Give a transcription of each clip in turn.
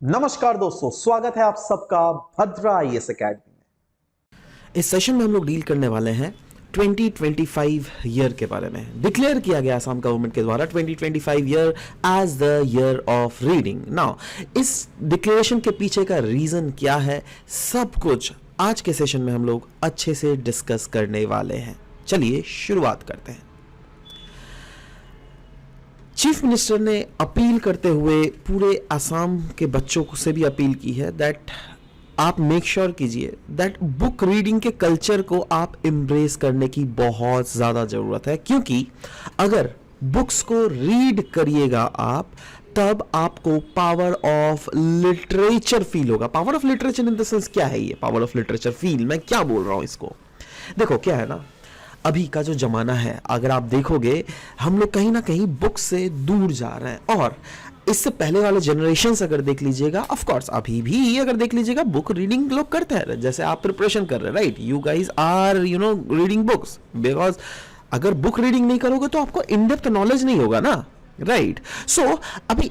नमस्कार दोस्तों, स्वागत है आप सबका भद्रा आईएएस एकेडमी में। इस सेशन में हम लोग डील करने वाले हैं 2025 ईयर के बारे में। डिक्लेयर किया गया असम गवर्नमेंट के द्वारा 2025 year as the year of reading. Now इस डिक्लेरेशन के पीछे का रीजन क्या है, सब कुछ आज के सेशन में हम लोग अच्छे से डिस्कस करने वाले हैं। चलिए शुरुआत करते हैं। चीफ मिनिस्टर ने अपील करते हुए पूरे असम के बच्चों से भी अपील की है दैट आप मेक श्योर कीजिए दैट बुक रीडिंग के कल्चर को आप एम्ब्रेस करने की बहुत ज़्यादा ज़रूरत है, क्योंकि अगर बुक्स को रीड करिएगा आप तब आपको पावर ऑफ लिटरेचर फील होगा। Power of literature in the sense क्या है ये पावर ऑफ लिटरेचर फील, मैं क्या बोल रहा हूँ इसको। देखो क्या है ना, अभी का जो जमाना है अगर आप देखोगे हम लोग कहीं ना कहीं बुक से दूर जा रहे हैं, और इससे पहले वाले जनरेशन अगर देख लीजिएगा, ऑफ कोर्स अभी भी अगर देख लीजिएगा बुक रीडिंग लोग करते हैं। जैसे आप प्रिपरेशन कर रहे हैं, right, you guys are reading books, because अगर बुक रीडिंग नहीं करोगे तो आपको इन डेप्थ नॉलेज नहीं होगा ना, राइट। सो अभी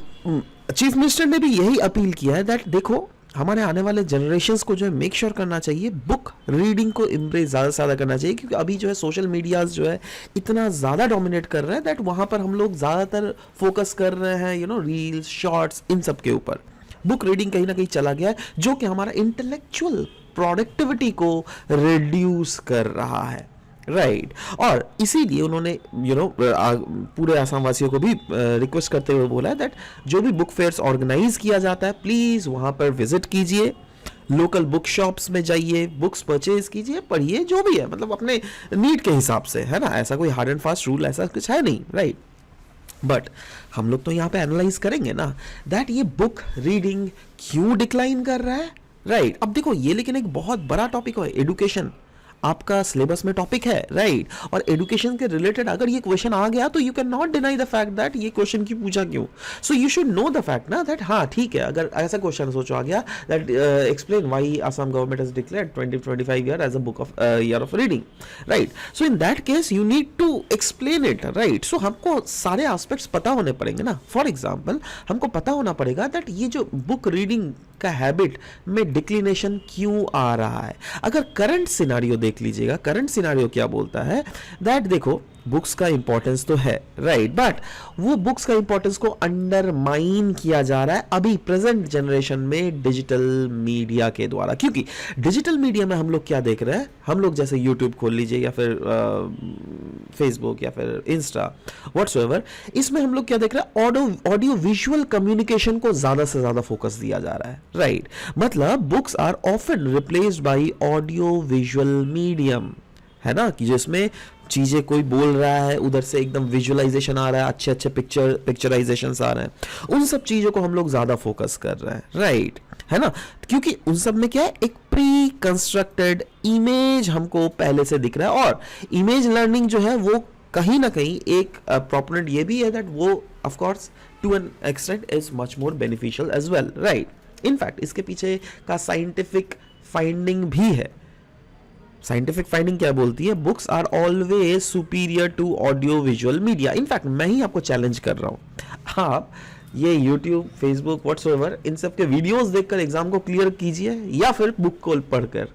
चीफ मिनिस्टर ने भी यही अपील किया है दैट देखो हमारे आने वाले जनरेशन्स को जो है मेक श्योर करना चाहिए बुक रीडिंग को इम्प्रेस ज़्यादा से ज़्यादा करना चाहिए, क्योंकि अभी जो है सोशल मीडियाज जो है इतना ज़्यादा डोमिनेट कर रहे हैं दैट वहाँ पर हम लोग ज़्यादातर फोकस कर रहे हैं रील्स, शॉर्ट्स, इन सब के ऊपर। बुक रीडिंग कहीं ना कहीं चला गया है, जो कि हमारा इंटेलेक्चुअल प्रोडक्टिविटी को रिड्यूस कर रहा है, राइट। और इसीलिए उन्होंने पूरे आसाम वासियों को भी रिक्वेस्ट करते हुए बोला है दैट जो भी बुक फेयर्स ऑर्गेनाइज किया जाता है प्लीज़ वहाँ पर विजिट कीजिए, लोकल बुक शॉप्स में जाइए, बुक्स परचेज कीजिए, पढ़िए, जो भी है मतलब अपने नीड के हिसाब से, है ना। ऐसा कोई हार्ड एंड फास्ट रूल ऐसा कुछ है नहीं, राइट। बट हम लोग तो यहाँ पे एनालाइज करेंगे ना दैट ये बुक रीडिंग क्यों डिक्लाइन कर रहा है, राइट। अब देखो ये लेकिन एक बहुत बड़ा टॉपिक है, एडुकेशन आपका सिलेबस में टॉपिक है, राइट। और एजुकेशन के रिलेटेड अगर ये क्वेश्चन आ गया तो you can not deny the fact that ये क्वेश्चन की पूछा क्यों। So you should know the fact ना दैट हाँ ठीक है, अगर ऐसा क्वेश्चन सोचो आ गया that explain why Assam government has declared 2025 year as a book of year of reading, right. So in that case you need to explain it, right. So हमको सारे एस्पेक्ट्स पता होने पड़ेंगे ना। फॉर एग्जाम्पल हमको पता होना पड़ेगा दैट ये जो बुक रीडिंग का हैबिट में डिक्लिनेशन क्यों आ रहा है। अगर करंट सिनारियो देख लीजिएगा, करंट सिनारियो क्या बोलता है दैट देखो बुक्स का इंपॉर्टेंस तो है, राइट, बट वो बुक्स का इंपॉर्टेंस को अंडरमाइन किया जा रहा है अभी प्रेजेंट जनरेशन में डिजिटल मीडिया के द्वारा। क्योंकि डिजिटल मीडिया में हम लोग क्या देख रहे हैं, हम लोग जैसे यूट्यूब खोल लीजिए या फिर फेसबुक या फिर इंस्टा व्हाट्सएवर, इसमें हम लोग क्या देख रहे हैं, ऑडियो विजुअल कम्युनिकेशन को ज्यादा से ज्यादा फोकस दिया जा रहा है, राइट। मतलब books are often replaced by audio visual medium, है ना, कि जिसमें चीजें कोई बोल रहा है उधर से एकदम विजुअलाइजेशन आ रहा है, अच्छे अच्छे पिक्चराइजेशंस आ रहे हैं, उन सब चीजों को हम लोग ज्यादा फोकस कर रहे हैं, राइट, है ना। क्योंकि उन सब में क्या है, एक प्री कंस्ट्रक्टेड इमेज हमको पहले से दिख रहा है, और इमेज लर्निंग जो है वो कहीं ना कहीं एक प्रोपोनेंट ये भी है दैट वो of course to an extent is much more beneficial as well, right. In fact इसके पीछे का साइंटिफिक फाइंडिंग भी है। साइंटिफिक फाइंडिंग क्या बोलती है, books are always superior to audio visual media. In fact मैं ही आपको चैलेंज कर रहा हूं, आप ये यूट्यूब, फेसबुक, व्हाट्सएवर, इन सब के वीडियोस देखकर एग्जाम को क्लियर कीजिए या फिर बुक को पढ़कर,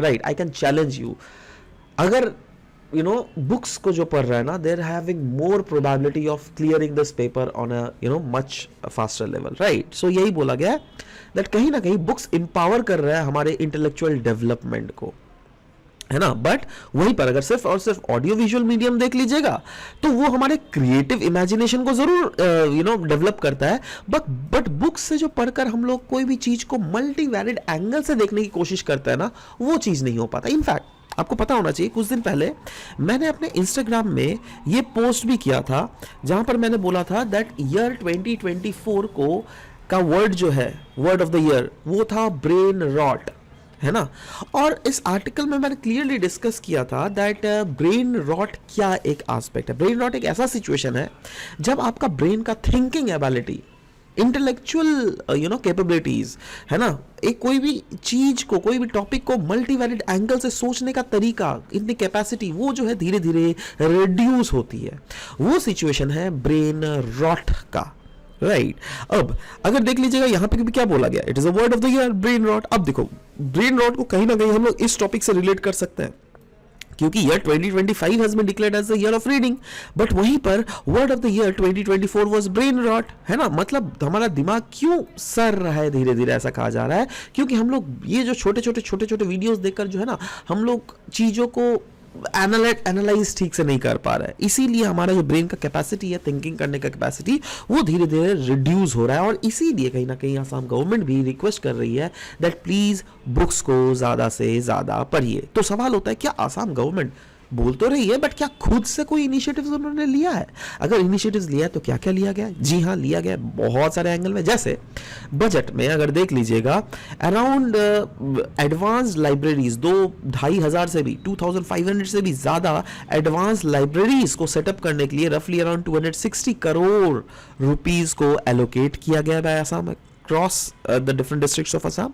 right. I can challenge you, अगर बुक्स को जो पढ़ रहा है ना, there having more probability of clearing this paper on a much faster level, right. So यही बोला गया है दैट कहीं ना कहीं बुक्स इंपावर कर रहा है हमारे इंटेलेक्चुअल डेवलपमेंट को, है ना। बट वहीं पर अगर सिर्फ और सिर्फ ऑडियो विजुअल मीडियम देख लीजिएगा तो वो हमारे क्रिएटिव इमेजिनेशन को जरूर डेवलप करता है, बट बुक्स से जो पढ़कर हम लोग कोई भी चीज को मल्टी वैलिड एंगल से देखने की कोशिश करते हैं ना, वो चीज नहीं हो पाता। इनफैक्ट आपको पता होना चाहिए, कुछ दिन पहले मैंने अपने इंस्टाग्राम में ये पोस्ट भी किया था जहां पर मैंने बोला था दैट ईयर 2024 को का वर्ड जो है, वर्ड ऑफ द ईयर, वो था ब्रेन रॉट, है ना। और इस आर्टिकल में मैंने क्लियरली डिस्कस किया था दैट ब्रेन रॉट क्या एक एस्पेक्ट है। ब्रेन रॉट एक ऐसा सिचुएशन है जब आपका ब्रेन का थिंकिंग एबिलिटी, इंटेलेक्चुअल कैपेबिलिटीज, है ना, एक कोई भी चीज को, कोई भी टॉपिक को मल्टी वैलिड एंगल से सोचने का तरीका, इतनी कैपेसिटी, वो जो है धीरे धीरे रिड्यूस होती है। वो सिचुएशन है ब्रेन रॉट का, राइट अब अगर देख लीजिएगा यहाँ पे भी क्या बोला गया, it is a word of the year brain rot. अब देखो ब्रेन रॉट को कहीं ना कहीं हम लोग इस टॉपिक से रिलेट कर सकते हैं क्योंकि year 2025 has been declared as the year of reading, but वहीं पर word of the year 2024 was brain rot, है ना। मतलब हमारा दिमाग क्यों सर रहा है धीरे धीरे, ऐसा कहा जा रहा है क्योंकि हम लोग ये जो छोटे छोटे वीडियोस देखकर जो है ना, हम लोग चीजों को एनालाइज ठीक से नहीं कर पा रहा है, इसीलिए हमारा जो ब्रेन का कैपेसिटी है, थिंकिंग करने का कैपेसिटी, वो धीरे धीरे रिड्यूस हो रहा है। और इसीलिए कहीं ना कहीं आसाम गवर्नमेंट भी रिक्वेस्ट कर रही है दैट प्लीज बुक्स को ज्यादा से ज्यादा पढ़िए। तो सवाल होता है क्या आसाम गवर्नमेंट बोल तो रही है, बट क्या खुद से कोई इनिशिएटिव्स उन्होंने लिया है? अगर इनिशिएटिव्स लिया है तो क्या क्या लिया गया? जी हाँ, लिया गया बहुत सारे एंगल में। जैसे बजट में अगर देख लीजिएगा, अराउंड एडवांस लाइब्रेरीज 2,500 से भी 2,500 से भी ज्यादा एडवांस लाइब्रेरीज को सेटअप करने के लिए रफली अराउंड 260 करोड़ रुपीज को एलोकेट किया गया है Assam across the different districts of Assam.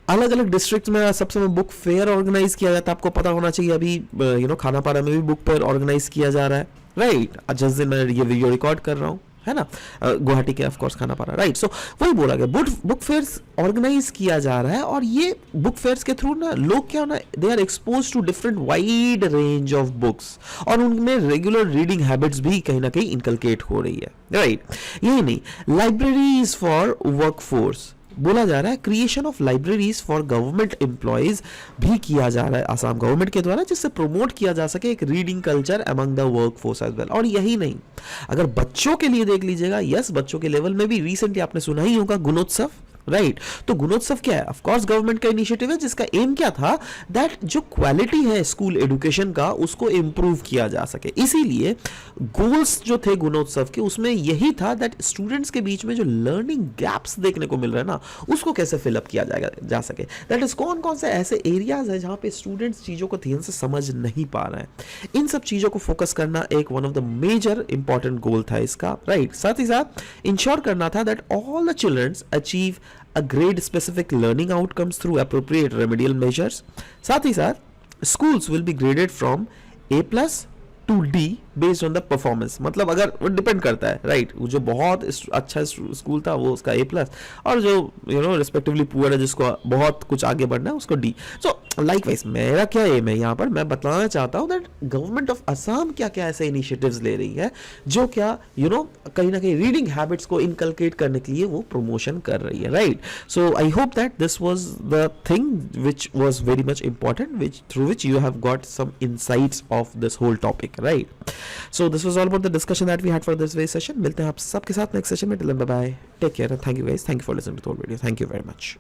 अलग अलग डिस्ट्रिक्ट में सबसे में बुक फेयर ऑर्गेनाइज किया जाता है, आपको पता होना चाहिए। अभी खानापारा में भी बुक फेयर ऑर्गेनाइज किया जा रहा है, राइट। जिस दिन मैं ये वीडियो रिकॉर्ड कर रहा हूँ, है ना, गुवाहाटी के ऑफ कोर्स खानापारा, राइट। सो वही बोला गया, बुक फेयर्स ऑर्गेनाइज किया जा रहा है और ये बुक फेयर्स के थ्रू ना लोग क्या ना, they are expose to different wide range of books और उनमें रेगुलर रीडिंग हैबिट्स भी कहीं ना कहीं इनकलकेट हो रही है, राइट। यही नहीं, लाइब्रेरीज फॉर वर्कफोर्स बोला जा रहा है, creation of libraries for government employees भी किया जा रहा है आसाम गवर्नमेंट के द्वारा, जिससे प्रमोट किया जा सके एक reading culture among the workforce as well. और यही नहीं, अगर बच्चों के लिए देख लीजिएगा, यस बच्चों के लेवल में भी रिसेंटली आपने सुना ही होगा गुणोत्सव, राइट। तो गुणोत्सव क्या है? ऑफ कोर्स गवर्नमेंट का इनिशिएटिव है जिसका एम क्या था, दैट जो क्वालिटी है स्कूल एजुकेशन का उसको इंप्रूव किया जा सके। इसीलिए गोल्स जो थे गुणोत्सव के, उसमें यही था दैट स्टूडेंट्स के बीच में जो लर्निंग गैप्स देखने को मिल रहा है ना, उसको कैसे फिलअप किया जा सके। दैट इज कौन कौन से ऐसे एरियाज है जहां पे स्टूडेंट्स चीजों को ध्यान से समझ नहीं पा रहे हैं, इन सब चीजों को फोकस करना एक one of the major important goal था इसका, राइट। साथ ही साथ इंश्योर करना था that all the childrens achieve a grade specific learning outcomes through appropriate remedial measures। साथ ही साथ schools will be graded from A+ to D based on the performance। मतलब अगर वो डिपेंड करता है, राइट। जो बहुत अच्छा स्कूल था वो उसका A+, और जो रिस्पेक्टिवली पुअर है जिसको बहुत कुछ आगे बढ़ना है उसको D। सो लाइकवाइज मेरा क्या एम है यहाँ पर, मैं बताना चाहता हूँ दैट गवर्नमेंट ऑफ असम क्या क्या ऐसे इनिशिएटिव्स ले रही है जो क्या कहीं ना कहीं रीडिंग हैबिट्स को इनकलकेट करने के लिए वो प्रमोशन कर रही है, right. So I hope that this was the thing which was very much important, which through which you have got some insights of this whole topic, right. So this was all about the discussion that we had for this way session. मिलते हैं आप सबके साथ next session में। Till then bye bye, take care, thank you guys, thank you for listening to the whole video, thank you very much.